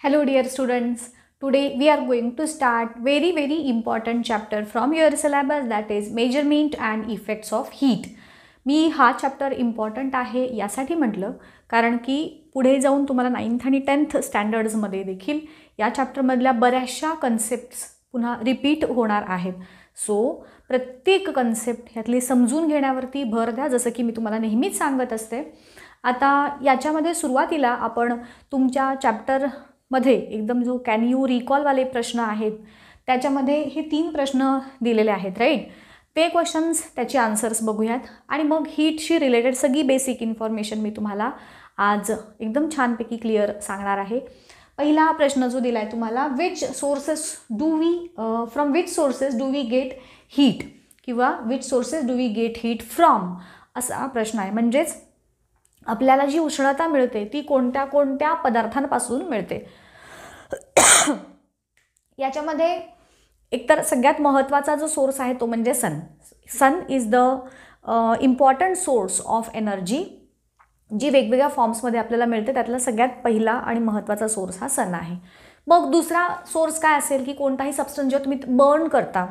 Hello dear students, today we are going to start very important chapter from your syllabus, that is measurement and effects of heat. मी हा chapter important आहे यासाठी म्हटलं कारण की पुढे जाऊन तुम्हाला 9th आणि 10th स्टँडर्ड्समध्ये देखील या चॅप्टरमधल्या बऱ्याचशा कन्सेप्ट्स पुन्हा रिपीट होणार आहेत. सो प्रत्येक कन्सेप्ट ह्यातली समजून घेण्यावरती भर द्या, जसं की मी तुम्हाला नेहमीच सांगत असते. आता याच्यामध्ये सुरुवातीला आपण तुमच्या चॅप्टरमध्ये एकदम जो कॅन यू रिकॉलवाले प्रश्न आहेत त्याच्यामध्ये हे 3 प्रश्न दिलेले आहेत, राईट. ते क्वेश्चन्स त्याचे आन्सर्स बघूयात आणि मग हीटशी रिलेटेड सगळी बेसिक इन्फॉर्मेशन मी तुम्हाला आज एकदम छानपैकी क्लिअर सांगणार आहे. पहिला प्रश्न जो दिला आहे तुम्हाला, from which sources do we get heat किंवा which sources do we get heat from, असा प्रश्न आहे. म्हणजेच आपल्याला जी उष्णता मिळते ती कोणत्या कोणत्या पदार्थांपासून मिळते. याच्यामध्ये एकतर सगळ्यात महत्त्वाचा जो सोर्स आहे तो म्हणजे sun is the important source of energy, जी वेगवेगळ्या फॉर्म्समध्ये आपल्याला मिळते. त्यातला सगळ्यात पहिला आणि महत्त्वाचा सोर्स हा सन आहे. मग दुसरा सोर्स काय असेल की कोणताही सबस्टन्स जेव्हा तुम्ही बर्न करता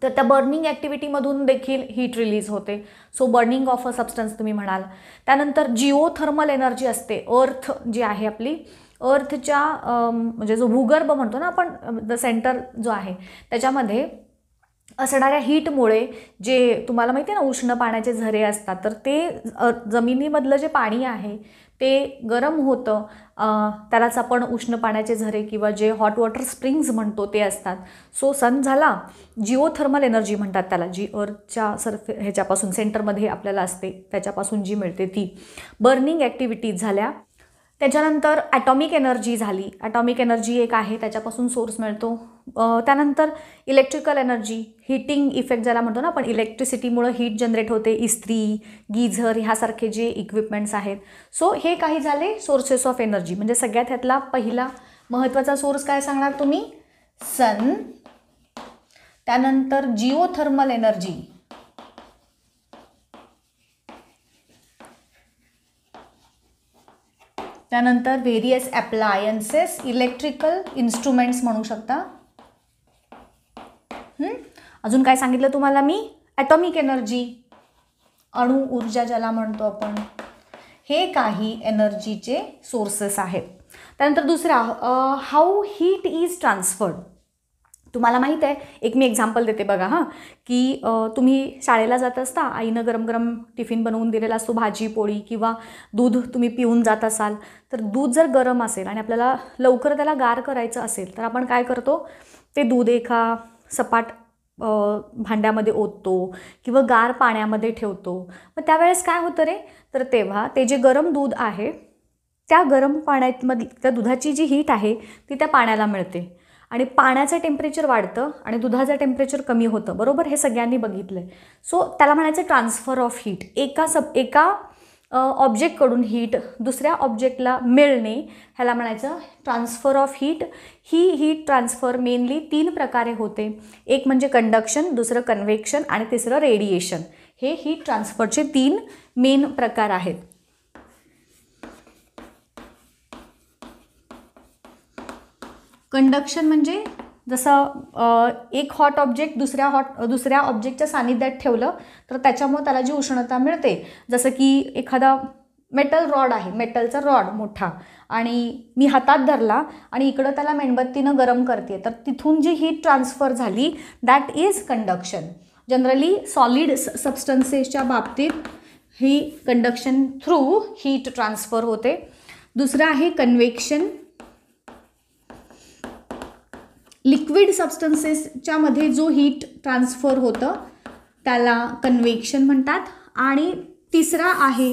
तर त्या बर्निंग ॲक्टिव्हिटीमधून देखील हीट रिलीज होते. So burning of a substance तुम्ही म्हणाल. त्यानंतर जिओथर्मल एनर्जी असते. अर्थ जी आहे आपली, अर्थच्या म्हणजे जो भूगर्भ म्हणतो ना आपण, द सेंटर जो आहे त्याच्यामध्ये असणाऱ्या हीटमुळे जे तुम्हाला माहिती आहे ना उष्ण पाण्याचे झरे असतात, तर ते जमिनीमधलं जे पाणी आहे ते गरम होतं. त्यालाच आपण उष्ण पाण्याचे झरे किंवा जे हॉट वॉटर स्प्रिंग्स म्हणतो ते असतात. सो सन झाला. जिओथर्मल एनर्जी म्हणतात त्याला, जी अर्थच्या ह्याच्यापासून सेंटरमध्ये आपल्याला असते त्याच्यापासून जी मिळते ती. बर्निंग ॲक्टिव्हिटीज झाल्या. त्याच्यानंतर ॲटॉमिक एनर्जी झाली. ॲटॉमिक एनर्जी एक आहे, त्याच्यापासून सोर्स मिळतो. त्यानंतर इलेक्ट्रिकल एनर्जी, हीटिंग इफेक्ट ज्याला म्हणतो ना आपण, इलेक्ट्रिसिटीमुळे हीट जनरेट होते. इस्त्री, गीझर ह्यासारखे जे इक्विपमेंट्स आहेत. सो हे काही झाले सोर्सेस ऑफ एनर्जी. म्हणजे सगळ्यात ह्यातला पहिला महत्त्वाचा सोर्स काय सांगणार तुम्ही? सन. त्यानंतर जिओथर्मल एनर्जी, त्यानंतर व्हेरियस ॲप्लायन्सेस, इलेक्ट्रिकल इन्स्ट्रुमेंट्स म्हणू शकता. अजून काय सांगितलं तुम्हाला मी? ॲटॉमिक एनर्जी, अणु ऊर्जा ज्याला म्हणतो आपण, हे काही एनर्जीचे सोर्सेस आहेत. त्यानंतर दुसरा, हाऊ हीट इज ट्रान्सफर्ड. तुम्हाला माहीत आहे, एक मी एक्झाम्पल देते बघा हां, की तुम्ही शाळेला जात असता, आईनं गरम गरम टिफिन बनवून दिलेला असतो, भाजी पोळी किंवा दूध तुम्ही पिऊन जात असाल. तर दूध जर गरम असेल आणि आपल्याला लवकर त्याला गार करायचं असेल तर आपण काय करतो, ते दूध एका सपाट भांड्यामध्ये ओततो किंवा गार पाण्यामध्ये ठेवतो. मग त्यावेळेस काय होतं रे, तर तेव्हा ते जे गरम दूध आहे त्या गरम पाण्यामधली त्या दुधाची जी हीट आहे ती त्या पाण्याला मिळते आणि पाण्याचं टेम्परेचर वाढतं आणि दुधाचं टेम्परेचर कमी होतं. बरोबर, हे सगळ्यांनी बघितलं आहे. सो त्याला म्हणायचं ट्रान्सफर ऑफ हीट. एका ऑब्जेक्टकडून हीट दुसऱ्या ऑब्जेक्टला मिळणे ह्याला म्हणायचं transfer of heat. He heat transfer mainly 3 प्रकारे होते. एक म्हणजे कंडक्शन, दुसरं कन्व्हेक्शन आणि तिसरं रेडिएशन. हे हीट ट्रान्सफरचे 3 मेन प्रकार आहेत. कंडक्शन म्हणजे जसं एक हॉट ऑब्जेक्ट दुसऱ्या ऑब्जेक्टच्या सानिध्यात ठेवलं तर त्याच्यामुळे त्याला जी उष्णता मिळते, जसं की एखादा मेटल रॉड आहे, मेटलचा रॉड मोठा, आणि मी हातात धरला आणि इकडं त्याला मेणबत्तीनं गरम करते, तर तिथून जी हीट ट्रान्सफर झाली that is conduction. Generally solid सबस्टन्सेसच्या बाबतीत ही कंडक्शन थ्रू हीट ट्रान्सफर होते. दुसरं आहे कन्व्हेक्शन. लिक्विड सबस्टन्सेसच्या मध्ये जो हीट ट्रान्सफर होतं त्याला कन्व्हेक्शन म्हणतात. आणि तिसरा आहे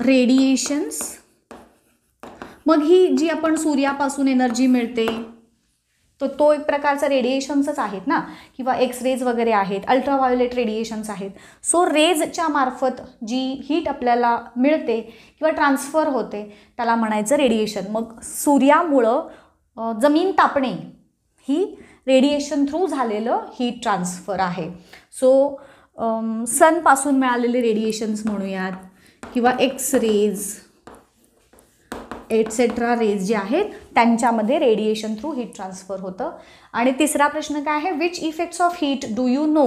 रेडिएशन्स. मग ही जी आपण सूर्यापासून एनर्जी मिळते तर तो एक प्रकारचा रेडिएशन्सच आहेत ना, किंवा एक्स रेज वगैरे आहेत, अल्ट्राव्हायोलेट रेडिएशन्स आहेत. सो रेजच्या मार्फत जी हीट आपल्याला मिळते किंवा ट्रान्सफर होते त्याला म्हणायचं रेडिएशन. मग सूर्यामुळं जमीन तापणे ही रेडिएशन थ्रू झालेलं हीट ट्रान्सफर आहे. सो सनपासून मिळालेले रेडिएशन्स म्हणूयात, किंवा एक्स रेज एटसेट्रा रेज जे आहेत त्यांच्यामध्ये रेडिएशन थ्रू हीट ट्रान्सफर होतं. आणि तिसरा प्रश्न काय आहे, which effects of heat do you know.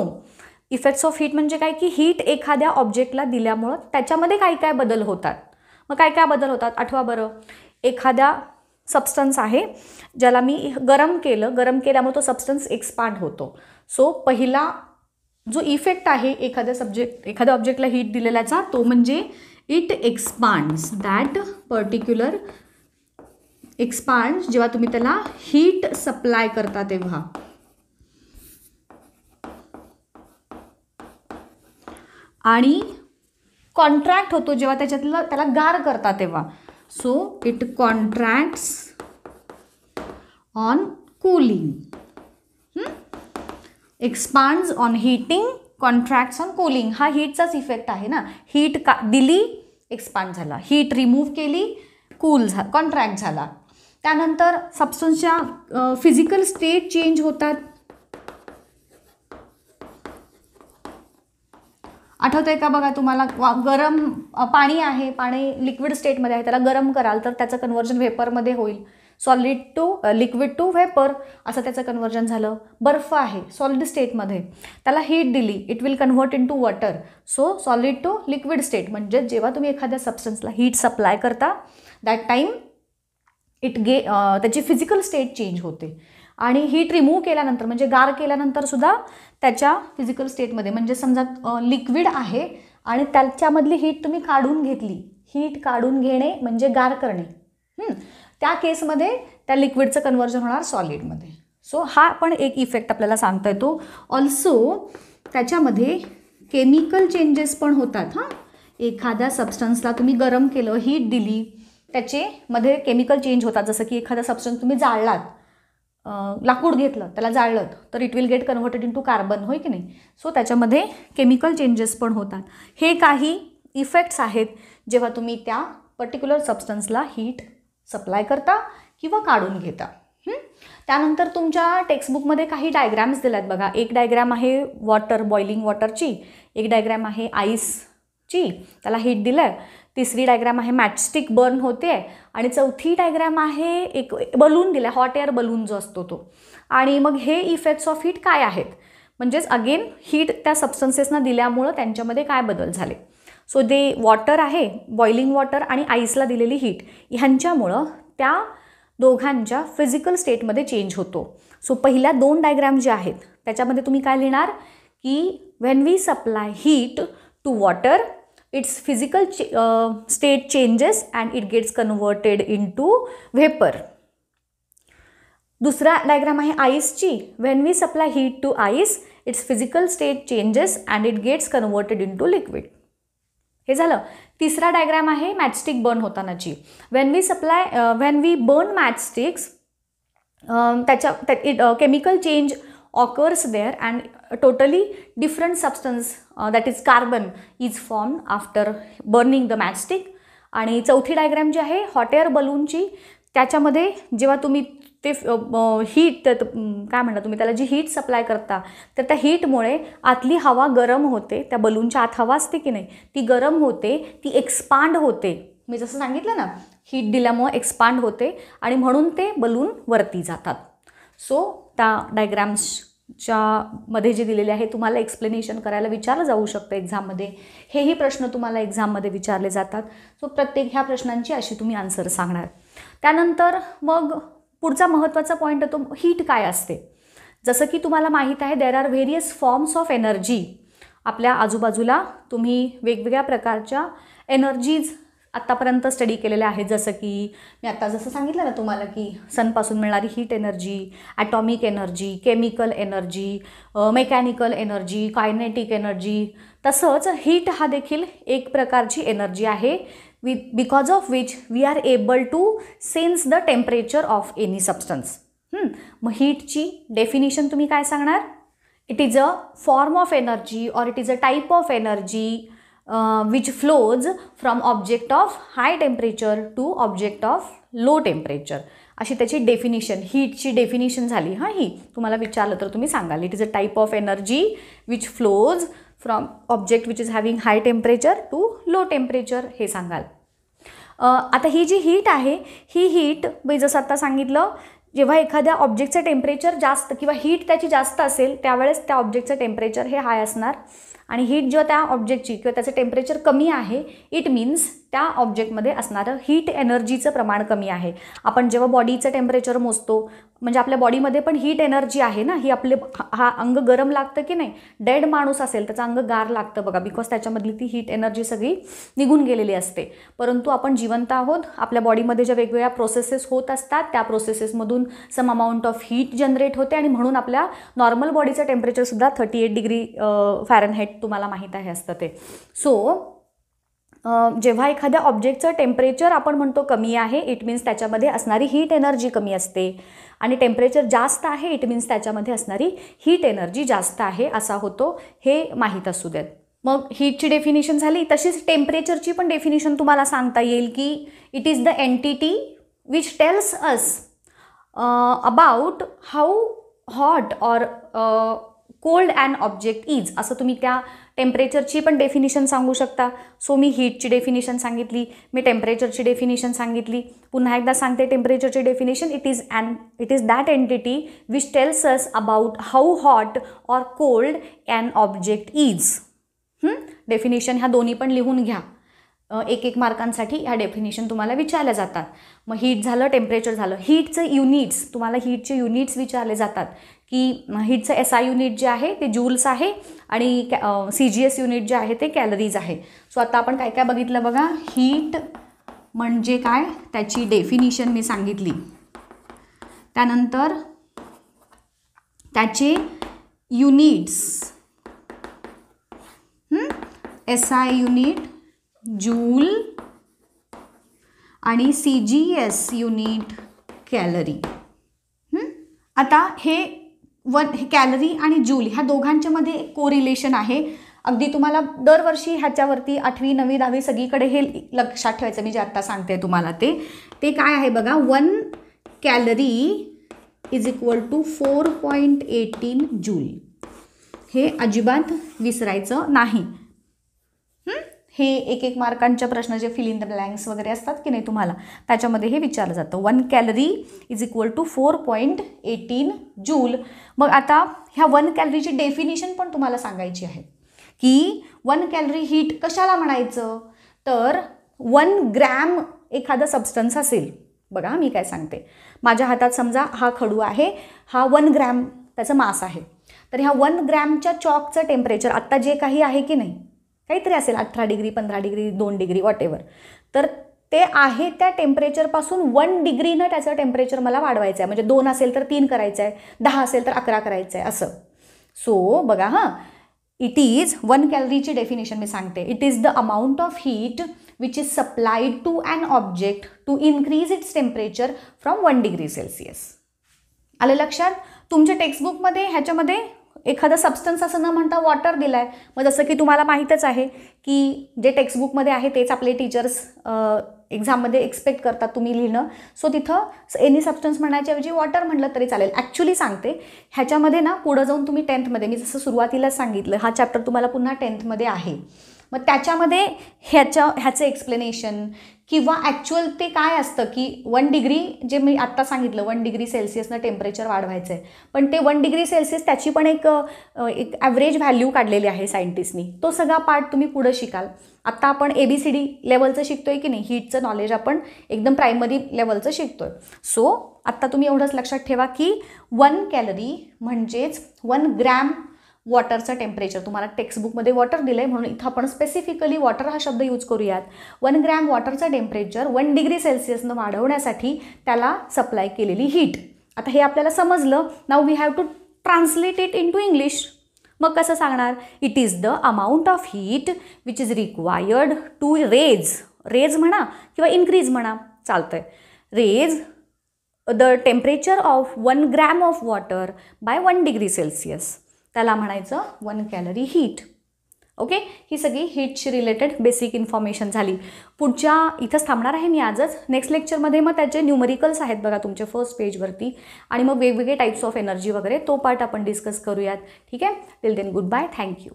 Effects of heat म्हणजे काय की हीट एखाद्या ऑब्जेक्टला दिल्यामुळं त्याच्यामध्ये काय काय बदल होतात. मग काय काय बदल होतात आठवा बरं. एखाद्या सबस्टन्स आहे ज्याला मी गरम केल्यामुळे तो सबस्टन्स एक्सपांड होतो. सो पहिला जो इफेक्ट आहे एखाद्या ऑब्जेक्टला हीट दिलेल्याचा तो म्हणजे it expands. That particular expands जेव्हा तुम्ही त्याला हीट सप्लाय करता तेव्हा. आणि कॉन्ट्रॅक्ट होतो जेव्हा त्याला गार करता तेव्हा. So it contracts on cooling. Expands on heating, contracts on cooling. हा हीटचाच इफेक्ट आहे ना. हीट दिली एक्सपांड झाला, हीट रिमूव्ह केली कूल झाला, कॉन्ट्रॅक्ट झाला. त्यानंतर सबस्टन्सच्या फिजिकल स्टेट चेंज होतात. आठवतंय का बघा तुम्हाला, गरम पाणी आहे, पाणी लिक्विड स्टेटमध्ये आहे, त्याला गरम कराल तर त्याचं कन्व्हर्जन व्हेपरमध्ये होईल. Solid to liquid to vapour असं त्याचं कन्व्हर्जन झालं. बर्फ आहे सॉलिड स्टेटमध्ये, त्याला हीट दिली, it will convert into water. So solid to liquid state म्हणजे जेव्हा तुम्ही एखाद्या सबस्टन्सला हीट सप्लाय करता दॅट टाईम त्याची फिजिकल स्टेट चेंज होते. आणि हीट रिमूव्ह केल्यानंतर म्हणजे गार केल्यानंतर सुद्धा त्याच्या फिजिकल स्टेटमध्ये, म्हणजे समजा लिक्विड आहे आणि त्याच्यामधली हीट तुम्ही काढून घेतली. हीट काढून घेणे म्हणजे गार करणे. त्या केसमध्ये त्या लिक्विडचं कन्व्हर्जन होणार सॉलिडमध्ये. सो हा पण एक इफेक्ट आपल्याला सांगता येतो. ऑल्सो त्याच्यामध्ये केमिकल चेंजेस पण होतात. एखाद्या सबस्टन्सला तुम्ही गरम केलं, हीट दिली, त्याच्यामध्ये केमिकल चेंज होतात. जसं की एखादा सबस्टन्स तुम्ही जाळलात, लाकूड घेतलं त्याला जाळलं तर it will get converted into carbon, होय की नाही. सो त्याच्यामध्ये केमिकल चेंजेस पण होतात. हे काही इफेक्ट्स आहेत जेव्हा तुम्ही त्या पर्टिक्युलर सबस्टन्सला हीट सप्लाय करता किंवा काढून घेता. त्यानंतर तुमच्या टेक्स्टबुकमध्ये काही डायग्रॅम्स दिल्यात बघा. एक डायग्रॅम आहे बॉइलिंग वॉटरची, एक डायग्रॅम आहे आईसची, त्याला हीट दिलं आहे. तिसरी डायग्रॅम आहे मॅचस्टिक बर्न होते आहे. आणि चौथी डायग्रॅम आहे एक बलून दिला, हॉट एअर बलून जो असतो तो. आणि मग हे इफेक्ट्स ऑफ हीट काय आहेत, म्हणजेच अगेन हीट त्या सबस्टन्सेसना दिल्यामुळं त्यांच्यामध्ये काय बदल झाले. सो दे वॉटर आहे, बॉइलिंग वॉटर आणि आईसला दिलेली हीट ह्यांच्यामुळं त्या दोघांच्या फिजिकल स्टेटमध्ये चेंज होतो. सो पहिल्या दोन डायग्रॅम ज्या आहेत त्याच्यामध्ये तुम्ही काय लिहिणार की when we supply heat to water it's physical state changes and it gets converted into vapour. दुसरा डायग्राम आहे आईसची. When we supply heat to ice it's physical state changes and it gets converted into liquid. हे झालं. तिसरा diagram आहे matchstick burn होतानाची. When we burn matchsticks chemical change occurs there and totally different substance that is carbon is form after burning the matchstick. आणि चौथी diagram जी आहे hot air बलूनची, त्याच्यामध्ये जेव्हा तुम्ही ते हीट काय म्हणता तुम्ही त्याला जी हीट सप्लाय करता तर त्या हीटमुळे आतली हवा गरम होते. त्या बलूनच्या आत हवा असते की नाही ती गरम होते, ती एक्सपांड होते. मी जसं सांगितलं ना हीट दिल्यामुळे एक्सपांड होते आणि म्हणून ते बलून वरती जातात. सो त्या डायग्राम्सच्या मध्ये जे दिलेले आहे तुम्हाला एक्सप्लेनेशन करायला विचारलं जाऊ शकतं एक्झाममध्ये. हेही प्रश्न तुम्हाला एक्झाममध्ये विचारले जातात. सो प्रत्येक ह्या प्रश्नांची अशी तुम्ही आन्सर सांगणार. त्यानंतर मग पुढचा महत्त्वाचा पॉईंट येतो हीट काय असते. जसं की तुम्हाला माहीत आहे there are various forms of energy. आपल्या आजूबाजूला तुम्ही वेगवेगळ्या प्रकारच्या एनर्जीज आत्तापर्यंत स्टडी केलेल्या आहेत. जसं की मी आत्ता जसं सांगितलं ना तुम्हाला की सनपासून मिळणारी heat energy, atomic energy, chemical energy, mechanical energy, kinetic energy. तसंच हीट हा देखील एक प्रकारची एनर्जी आहे because of which we are able to sense the temperature of any substance. मग हीटची डेफिनिशन तुम्ही काय सांगणार. It is a form of energy or it is a type of energy which flows from object of high temperature to object of low temperature. अशी त्याची definition, हीटची definition झाली. ही तुम्हाला विचारलं तर तुम्ही सांगाल it is a type of energy which flows from object which is having high temperature to low temperature हे सांगाल. आता ही जी हीट आहे ही हीट जसं आता सांगितलं, जेव्हा एखाद्या ऑब्जेक्टचं टेम्परेचर जास्त किंवा हीट त्याची जास्त असेल त्यावेळेस त्या ऑब्जेक्टचं टेम्परेचर हे हाय असणार, आणि हीट जेव्हा त्या ऑब्जेक्टची किंवा त्याचं टेम्परेचर कमी आहे इट मीन्स त्या ऑब्जेक्टमध्ये असणारं हीट एनर्जीचं प्रमाण कमी आहे. आपण जेव्हा बॉडीचं टेम्परेचर मोजतो म्हणजे आपल्या बॉडीमध्ये पण हीट एनर्जी आहे ना, ही आपले हा अंग गरम लागतं की नाही, डेड माणूस असेल त्याचं अंग गार लागतं बघा, बिकॉज त्याच्यामधली ती हीट एनर्जी सगळी निघून गेलेली असते. परंतु आपण जिवंत आहोत, आपल्या बॉडीमध्ये ज्या वेगवेगळ्या प्रोसेसेस होत असतात त्या प्रोसेसेसमधून some amount of heat generate होते, आणि म्हणून आपल्या नॉर्मल बॉडीचं टेम्परेचरसुद्धा 38 डिग्री फॅरनहाईट तुम्हाला माहीत आहे असतं ते. सो जेव्हा एखाद्या ऑब्जेक्टचं टेम्परेचर आपण म्हणतो कमी आहे इट मीन्स त्याच्यामध्ये असणारी हीट एनर्जी कमी असते, आणि टेम्परेचर जास्त आहे इट मीन्स त्याच्यामध्ये असणारी हीट एनर्जी जास्त आहे असा होतो, हे माहीत असू देत. मग हीटची डेफिनेशन झाली, तशीच टेम्परेचरची पण डेफिनेशन तुम्हाला सांगता येईल की it is the entity which tells us about how hot or cold an object is, असं तुम्ही त्या टेम्परेचरची पण डेफिनेशन सांगू शकता. सो मी हीटची डेफिनेशन सांगितली, मी टेम्परेचरची डेफिनेशन सांगितली, पुन्हा एकदा सांगते टेम्परेचरची definition, it is that entity which tells us about how hot or cold an object is. Definition ह्या दोन्ही पण लिहून घ्या, एक एक मार्कांसाठी ह्या डेफिनेशन तुम्हाला विचारल्या जातात. मग हीट झालं, टेम्परेचर झालं. हीटचं युनिट्स, तुम्हाला हीटचे युनिट्स विचारले जातात की हीटचं SI युनिट जे आहे ते जूल्स आहे, आणि CGS युनिट जे आहे ते कॅलरीज आहे. सो आता आपण काय काय बघितलं बघा. हीट म्हणजे काय त्याची डेफिनेशन मी सांगितली, त्यानंतर त्याचे युनिट्स, SI युनिट, जूल, आणि CGS युनिट कॅलरी. आता हे कॅलरी आणि जूल ह्या दोघांच्यामध्ये एक कोरिलेशन आहे. अगदी तुम्हाला दरवर्षी ह्याच्यावरती 8वी 9वी 10वी सगळीकडे हे लक्षात ठेवायचं, मी जे आत्ता सांगते तुम्हाला ते काय आहे बघा. 1 calorie is equal to 4.18 joule. हे अजिबात विसरायचं नाही. हे एक एक मार्कांच्या प्रश्न जे फिल इन द ब्लँक्स वगैरे असतात की नाही तुम्हाला, त्याच्यामध्ये हे विचारलं जातं. 1 calorie is equal to 4.18 joule. मग आता ह्या 1 कॅलरीची डेफिनेशन पण तुम्हाला सांगायची आहे की 1 कॅलरी हीट कशाला म्हणायचं. तर 1 ग्रॅम एखादा सबस्टन्स असेल, बघा मी काय सांगते, माझ्या हातात समजा हा खडू आहे, हा 1 ग्रॅम त्याचं मास आहे, तर ह्या 1 ग्रॅमच्या चॉकचं टेम्परेचर आत्ता जे काही आहे की नाही, काहीतरी असेल 18 डिग्री 15 डिग्री 2 डिग्री वॉटेवर, तर ते आहे त्या टेम्परेचरपासून 1 डिग्रीनं त्याचं टेम्परेचर मला वाढवायचं आहे. म्हणजे 2 असेल तर 3 करायचं आहे, 10 असेल तर 11 करायचं आहे असं. सो बघा इट इज 1 कॅलरीची डेफिनेशन मी सांगते. It is the amount of heat which is supplied to an object to increase its temperature from 1 degree celsius. आलं लक्षात. तुमच्या टेक्स्टबुकमध्ये ह्याच्यामध्ये एखादा सबस्टन्स असं न म्हणता वॉटर दिला आहे. मग जसं की तुम्हाला माहीतच आहे की जे टेक्स्टबुकमध्ये आहे तेच आपले टीचर्स एक्झाममध्ये एक्सपेक्ट करतात तुम्ही लिहिणं. सो तिथं एनी सबस्टन्स म्हणण्याच्याऐवजी वॉटर म्हटलं तरी चालेल. ॲक्च्युली सांगते ह्याच्यामध्ये ना पुढं जाऊन तुम्ही 10thमध्ये, मी जसं सुरुवातीलाच सांगितलं हा चॅप्टर तुम्हाला पुन्हा 10thमध्ये आहे, मग त्याच्यामध्ये ह्याचं एक्सप्लेनेशन किंवा ॲक्च्युअल ते काय असतं की 1 डिग्री जे मी आत्ता सांगितलं 1 डिग्री सेल्सिअसनं टेम्परेचर वाढवायचं आहे, पण ते 1 डिग्री सेल्सिअस त्याची पण एक ॲव्हरेज व्हॅल्यू काढलेली आहे सायंटिस्टनी. तो सगळा पार्ट तुम्ही पुढं शिकाल. आत्ता आपण ABCD लेवलचं शिकतोय की नाही, हीटचं नॉलेज आपण एकदम प्रायमरी लेवलचं शिकतोय. सो आत्ता तुम्ही एवढंच लक्षात ठेवा की 1 कॅलरी म्हणजेच 1 ग्रॅम वॉटरचं टेम्परेचर. तुम्हाला टेक्स्टबुकमध्ये वॉटर दिलं आहे म्हणून इथं आपण स्पेसिफिकली वॉटर हा शब्द यूज करूयात. 1 ग्रॅम वॉटरचं टेम्परेचर 1 डिग्री सेल्सिअसनं वाढवण्यासाठी त्याला सप्लाय केलेली हीट. आता हे आपल्याला समजलं. Now we have to translate it into English. मग कसं सांगणार. It is the amount of heat which is required to raise म्हणा किंवा इन्क्रीज म्हणा चालतंय. Raise the temperature of 1 gram of water by 1 degree celsius, त्याला म्हणायचं 1 calorie heat. Okay, ही सगळी हीटशी रिलेटेड बेसिक इन्फॉर्मेशन झाली. पुढच्या इथंच थांबणार आहे मी आजच. नेक्स्ट लेक्चरमध्ये मग त्याचे न्यूमरिकल्स आहेत बघा तुमच्या फर्स्ट पेजवरती, आणि मग वेगवेगळे टाईप्स ऑफ एनर्जी वगैरे तो पार्ट आपण डिस्कस करूयात. ठीक आहे. Till then good bye, thank you.